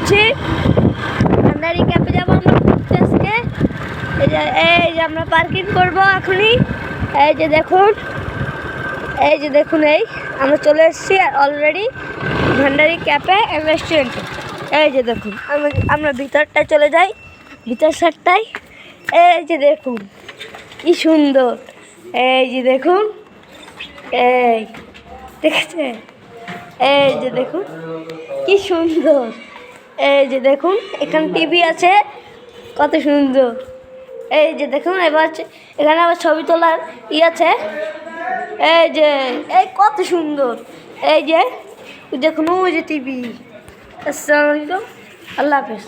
যাচ্ছি ভান্ডারি ক্যাম্পে যাবো আমরা ঘুরতে আজকে। এই যে আমরা পার্কিং করবো এখনই। এই যে দেখুন এই আমরা চলে এসেছি অলরেডি ভান্ডারি ক্যাফে অ্যান্ড রেস্টুরেন্টে। এই যে দেখুন আমরা ভিতরটায় চলে যাই, ভিতর সাইডটায়। এই যে দেখুন কি সুন্দর, এই যে দেখুন, এই দেখেছে, এই যে দেখুন কি সুন্দর, এই যে দেখুন এখানে টিভি আছে কত সুন্দর। এই যে দেখুন এখানে আবার ছবি তোলার আছে। এই যে এই কত সুন্দর, এই যে দেখুন ওই যে টিভি। আসসালামু আলাইকুম, আল্লাহ হাফেজ।